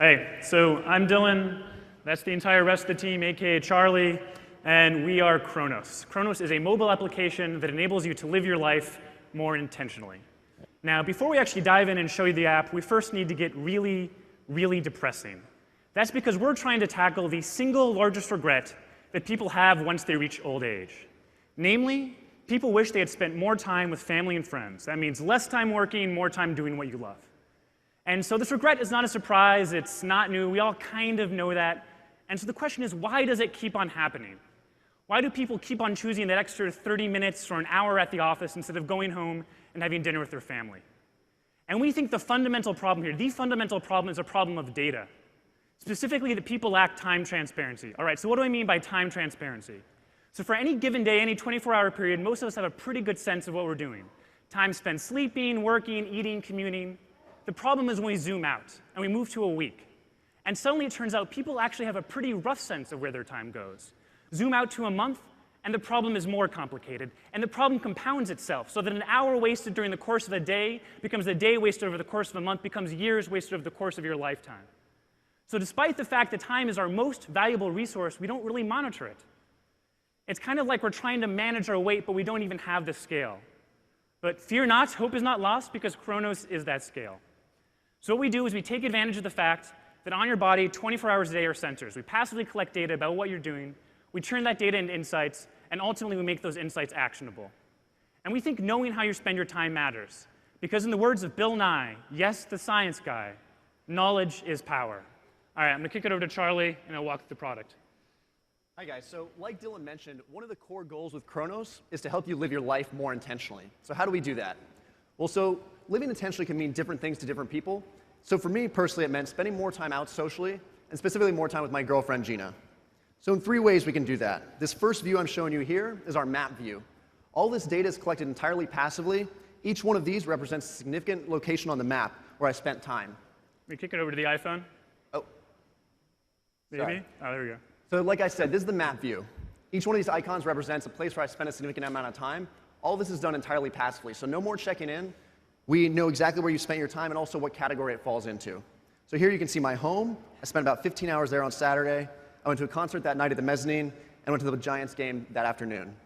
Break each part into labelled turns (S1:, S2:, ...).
S1: Hey, so I'm Dylan. That's the entire rest of the team, aka Charlie, and we are Chronos. Chronos is a mobile application that enables you to live your life more intentionally. Now, before we actually dive in and show you the app, we first need to get really, really depressing. That's because we're trying to tackle the single largest regret that people have once they reach old age. Namely, people wish they had spent more time with family and friends. That means less time working, more time doing what you love. And so this regret is not a surprise, it's not new, we all kind of know that. And so the question is, why does it keep on happening? Why do people keep on choosing that extra 30 minutes or an hour at the office instead of going home and having dinner with their family? And we think the fundamental problem here, the fundamental problem is a problem of data. Specifically, that people lack time transparency. All right, so what do I mean by time transparency? So for any given day, any 24-hour period, most of us have a pretty good sense of what we're doing. Time spent sleeping, working, eating, commuting. The problem is when we zoom out and we move to a week. And suddenly it turns out people actually have a pretty rough sense of where their time goes. Zoom out to a month, and the problem is more complicated. And the problem compounds itself, so that an hour wasted during the course of a day becomes a day wasted over the course of a month, becomes years wasted over the course of your lifetime. So despite the fact that time is our most valuable resource, we don't really monitor it. It's kind of like we're trying to manage our weight, but we don't even have the scale. But fear not, hope is not lost, because Chronos is that scale. So what we do is we take advantage of the fact that on your body, 24 hours a day are sensors. We passively collect data about what you're doing. We turn that data into insights, and ultimately we make those insights actionable. And we think knowing how you spend your time matters. Because in the words of Bill Nye, yes, the science guy, knowledge is power. All right, I'm going to kick it over to Charlie, and I'll walk through the product.
S2: Hi, guys. So like Dylan mentioned, one of the core goals with Chronos is to help you live your life more intentionally. So how do we do that? Well, so living intentionally can mean different things to different people. So for me personally, it meant spending more time out socially, and specifically more time with my girlfriend, Gina. So in 3 ways we can do that. This first view I'm showing you here is our map view. All this data is collected entirely passively. Each one of these represents a significant location on the map where I spent time.
S1: Let me kick it over to the iPhone.
S2: Oh.
S1: Maybe?
S2: Sorry.
S1: Oh, there we go.
S2: So like I said, this is the map view. Each one of these icons represents a place where I spent a significant amount of time. All this is done entirely passively, so no more checking in. We know exactly where you spent your time and also what category it falls into. So here you can see my home. I spent about 15 hours there on Saturday. I went to a concert that night at the Mezzanine, and went to the Giants game that afternoon.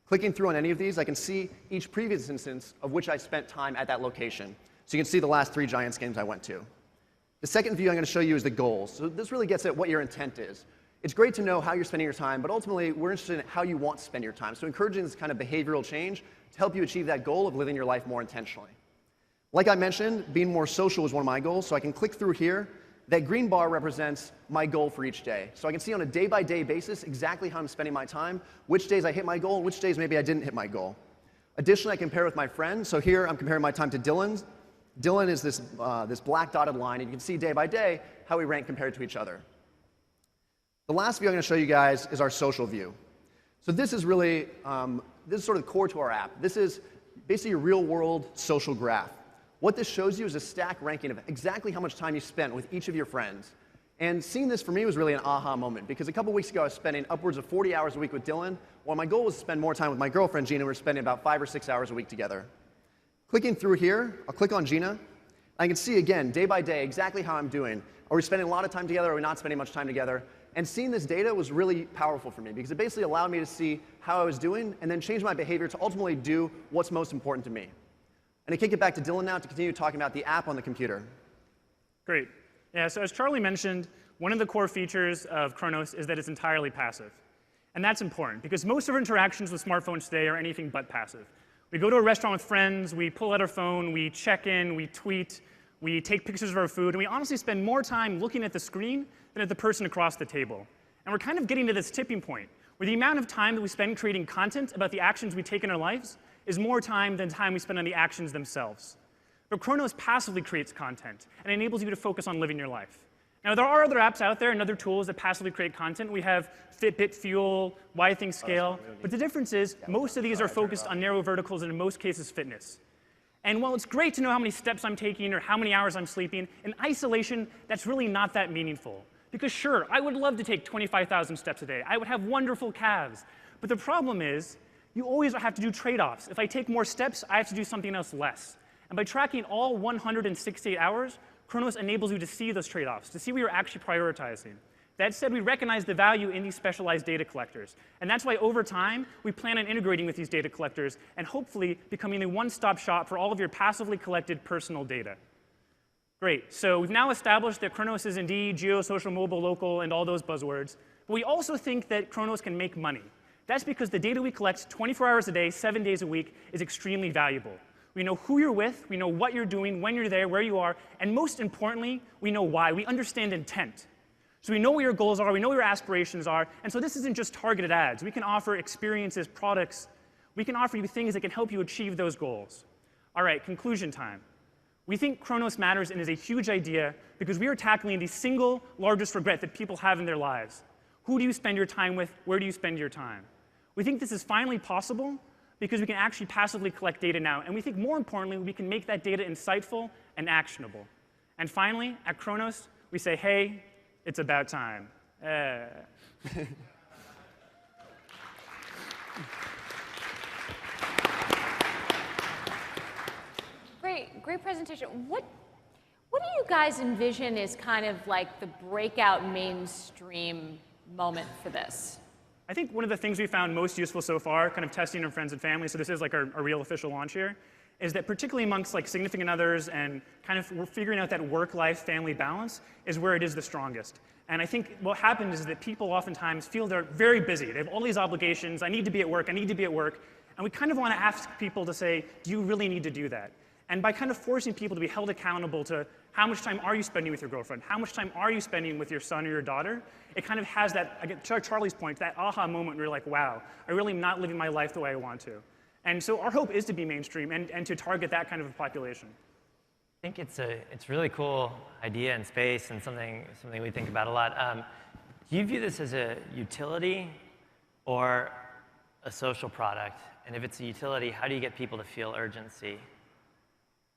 S2: Clicking through on any of these, I can see each previous instance of which I spent time at that location. So you can see the last 3 Giants games I went to. The second view I'm going to show you is the goals. So this really gets at what your intent is. It's great to know how you're spending your time, but ultimately we're interested in how you want to spend your time. So encouraging this kind of behavioral change to help you achieve that goal of living your life more intentionally. Like I mentioned, being more social was one of my goals, so I can click through here. That green bar represents my goal for each day. So I can see on a day-by-day basis exactly how I'm spending my time, which days I hit my goal, and which days maybe I didn't hit my goal. Additionally, I compare with my friends. So here I'm comparing my time to Dylan's. Dylan is this black dotted line, and you can see day by day how we rank compared to each other. The last view I'm going to show you guys is our social view. So this is really, this is sort of core to our app. This is basically a real-world social graph. What this shows you is a stack ranking of exactly how much time you spent with each of your friends. And seeing this for me was really an aha moment, because a couple weeks ago I was spending upwards of 40 hours a week with Dylan, while my goal was to spend more time with my girlfriend Gina. We were spending about 5 or 6 hours a week together. Clicking through here, I'll click on Gina. I can see again, day by day, exactly how I'm doing. Are we spending a lot of time together? Are we not spending much time together? And seeing this data was really powerful for me, because it basically allowed me to see how I was doing and then change my behavior to ultimately do what's most important to me. And I kick it back to Dylan now to continue talking about the app on the computer.
S1: Great. Yeah, so as Charlie mentioned, one of the core features of Chronos is that it's entirely passive. And that's important, because most of our interactions with smartphones today are anything but passive. We go to a restaurant with friends, we pull out our phone, we check in, we tweet, we take pictures of our food, and we honestly spend more time looking at the screen than at the person across the table. And we're kind of getting to this tipping point, where the amount of time that we spend creating content about the actions we take in our lives is more time than time we spend on the actions themselves. But Chronos passively creates content and enables you to focus on living your life. Now, there are other apps out there and other tools that passively create content. We have Fitbit, Fuel, Why Things Scale. But the difference is most of these are focused on narrow verticals and in most cases fitness. And while it's great to know how many steps I'm taking or how many hours I'm sleeping, in isolation, that's really not that meaningful. Because sure, I would love to take 25,000 steps a day. I would have wonderful calves. But the problem is, you always have to do trade-offs. If I take more steps, I have to do something else less. And by tracking all 168 hours, Chronos enables you to see those trade-offs, to see what you're actually prioritizing. That said, we recognize the value in these specialized data collectors. And that's why over time, we plan on integrating with these data collectors and hopefully becoming a one-stop shop for all of your passively collected personal data. Great. So we've now established that Chronos is indeed geo, social, mobile, local, and all those buzzwords. But we also think that Chronos can make money. That's because the data we collect 24 hours a day, 7 days a week is extremely valuable. We know who you're with, we know what you're doing, when you're there, where you are, and most importantly, we know why. We understand intent. So we know what your goals are, we know what your aspirations are, and so this isn't just targeted ads. We can offer experiences, products. We can offer you things that can help you achieve those goals. All right, conclusion time. We think Chronos matters and is a huge idea because we are tackling the single largest regret that people have in their lives. Who do you spend your time with? Where do you spend your time? We think this is finally possible because we can actually passively collect data now, and we think more importantly, we can make that data insightful and actionable. And finally, at Chronos, we say, hey, it's about time.
S3: Great presentation. What do you guys envision is kind of like the breakout mainstream moment for this?
S1: I think one of the things we found most useful so far, kind of testing in friends and family, so this is like our real official launch here, is that particularly amongst like significant others and kind of we're figuring out that work-life family balance is where it is the strongest. And I think what happens is that people oftentimes feel they're very busy. They have all these obligations. I need to be at work. I need to be at work. And we kind of want to ask people to say, do you really need to do that? And by kind of forcing people to be held accountable to how much time are you spending with your girlfriend? How much time are you spending with your son or your daughter? It kind of has that, again, to Charlie's point, that aha moment where you're like, wow, I really am not living my life the way I want to. And so our hope is to be mainstream and to target that kind of a population.
S4: I think it's a really cool idea in space and something we think about a lot. Do you view this as a utility or a social product? And if it's a utility, how do you get people to feel urgency?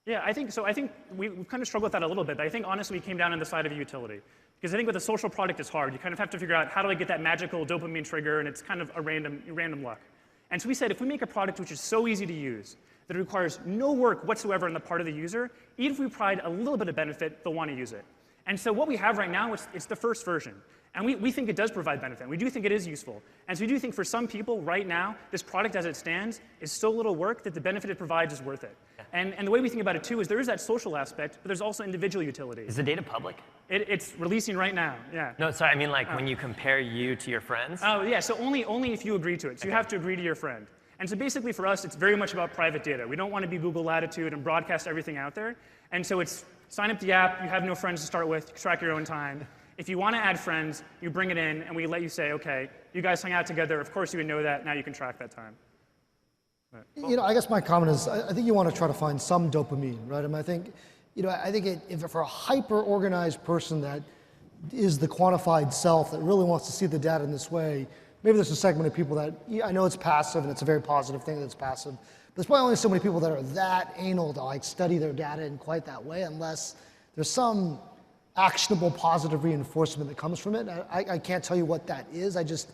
S1: Yeah, I think so. I think we've kind of struggled with that a little bit, but I think honestly we came down on the side of utility. Because I think with a social product it's hard. You kind of have to figure out how do I get that magical dopamine trigger, and it's kind of a random luck. And so we said if we make a product which is so easy to use, that it requires no work whatsoever on the part of the user, even if we provide a little bit of benefit, they'll want to use it. And so what we have right now, it's the first version. And we think it does provide benefit. We do think it is useful. And so we do think for some people right now, this product as it stands is so little work that the benefit it provides is worth it. And the way we think about it too is there is that social aspect, but there's also individual utility.
S4: Is the data public?
S1: It's releasing right now, yeah.
S4: No, sorry, I mean like when you compare you to your friends?
S1: Oh, yeah, so only if you agree to it. So you have to agree to your friend. And so basically for us, it's very much about private data. We don't want to be Google Latitude and broadcast everything out there. And so it's sign up the app, you have no friends to start with, you track your own time. If you want to add friends, you bring it in, and we let you say, OK, you guys hang out together. Of course you would know that. Now you can track that time.
S5: Right. You know, I guess my comment is, I think you want to try to find some dopamine, right? I mean, I think, if for a hyper-organized person that is the quantified self that really wants to see the data in this way, maybe there's a segment of people that, I know it's passive, and it's a very positive thing that it's passive, but there's probably only so many people that are that anal to like study their data in quite that way, unless there's some actionable positive reinforcement that comes from it. I can't tell you what that is. I just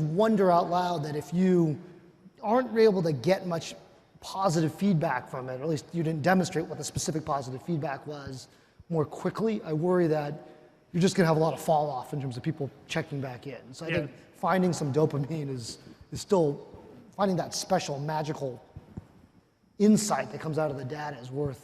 S5: wonder out loud that if you aren't able to get much positive feedback from it, or at least you didn't demonstrate what the specific positive feedback was more quickly, I worry that you're just going to have a lot of fall off in terms of people checking back in. So I think finding some dopamine is still, finding that special magical insight that comes out of the data is worth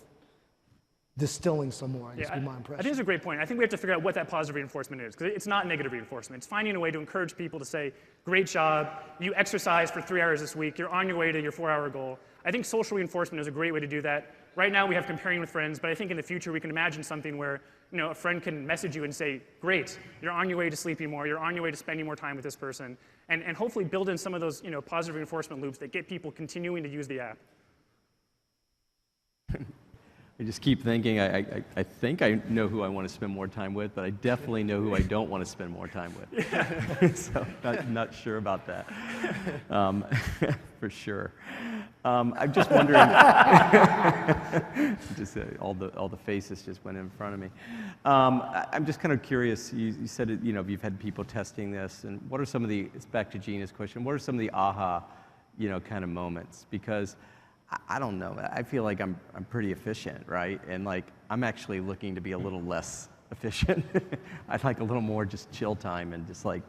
S5: distilling some more, I guess, would be my impression.
S1: I think it's a great point. I think we have to figure out what that positive reinforcement is, because it's not negative reinforcement. It's finding a way to encourage people to say, great job, you exercised for 3 hours this week, you're on your way to your 4-hour goal. I think social reinforcement is a great way to do that. Right now we have comparing with friends, but I think in the future we can imagine something where a friend can message you and say, great, you're on your way to sleeping more, you're on your way to spending more time with this person, and hopefully build in some of those positive reinforcement loops that get people continuing to use the app.
S6: I just keep thinking, I think I know who I want to spend more time with, but I definitely know who I don't want to spend more time with. Yeah. So not sure about that, for sure. I'm just wondering, just all the faces just went in front of me. I'm just kind of curious, you said you've had people testing this, and what are some of the, it's back to Gina's question, what are some of the aha, kind of moments? Because I don't know. I feel like I'm pretty efficient, right? And like I'm actually looking to be a little less efficient. I'd like a little more just chill time and just like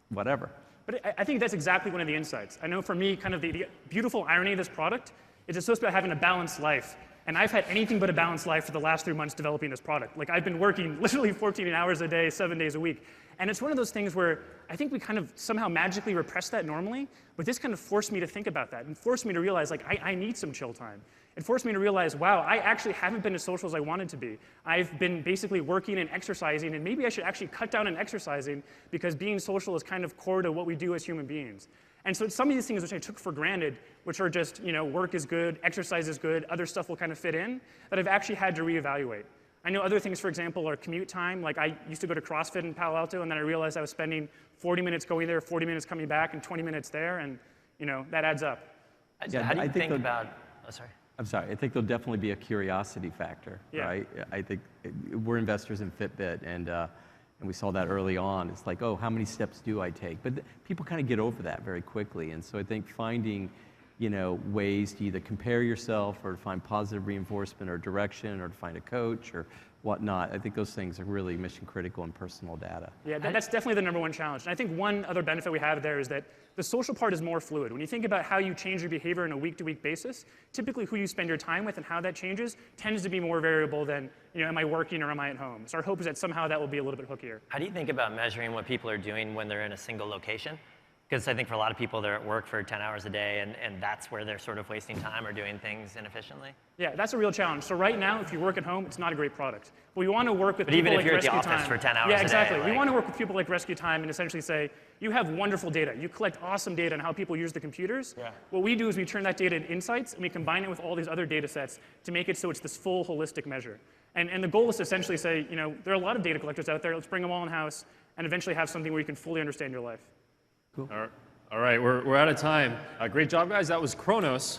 S6: whatever.
S1: But I think that's exactly one of the insights. I know for me, kind of the beautiful irony of this product is it's supposed to be about having a balanced life. And I've had anything but a balanced life for the last 3 months developing this product. Like I've been working literally 14 hours a day, 7 days a week. And it's one of those things where I think we kind of somehow magically repress that normally, but this kind of forced me to think about that and forced me to realize like I need some chill time. It forced me to realize, wow, I actually haven't been as social as I wanted to be. I've been basically working and exercising, and maybe I should actually cut down on exercising because being social is kind of core to what we do as human beings. And so some of these things which I took for granted, which are just, work is good, exercise is good, other stuff will kind of fit in, that I've actually had to reevaluate. I know other things, for example, are commute time. Like I used to go to CrossFit in Palo Alto, and then I realized I was spending 40 minutes going there, 40 minutes coming back, and 20 minutes there, and that adds up.
S4: Yeah, how do you think about, oh, sorry.
S6: I'm sorry. I think there'll definitely be a curiosity factor, right? I think we're investors in Fitbit, and we saw that early on. It's like, oh, how many steps do I take? But people kind of get over that very quickly, and so I think finding, ways to either compare yourself or to find positive reinforcement or direction or to find a coach or whatnot. I think those things are really mission critical in personal data.
S1: Yeah, that's definitely the number one challenge. And I think one other benefit we have there is that the social part is more fluid. When you think about how you change your behavior on a week-to-week basis, typically who you spend your time with and how that changes tends to be more variable than, am I working or am I at home? So our hope is that somehow that will be a little bit hookier.
S4: How do you think about measuring what people are doing when they're in a single location? Because I think for a lot of people, they're at work for 10 hours a day, and that's where they're sort of wasting time or doing things inefficiently.
S1: Yeah, that's a real challenge. So right now, if you work at home, it's not a great product. But we want to work with
S4: but
S1: people
S4: even
S1: like
S4: if you're
S1: Rescue
S4: at the office
S1: Time.
S4: for 10 hours
S1: yeah,
S4: a day.
S1: exactly.
S4: Like,
S1: we want to work with people like Rescue Time and essentially say, you have wonderful data. You collect awesome data on how people use the computers.
S4: Yeah.
S1: What we do is we turn that data into insights, and we combine it with all these other data sets to make it so it's this full holistic measure. And the goal is to essentially say, there are a lot of data collectors out there. Let's bring them all in-house and eventually have something where you can fully understand your life.
S6: Cool.
S7: All right, we're out of time. Great job, guys. That was Chronos.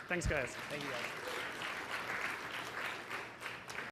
S1: Thanks, guys.
S4: Thank you, guys.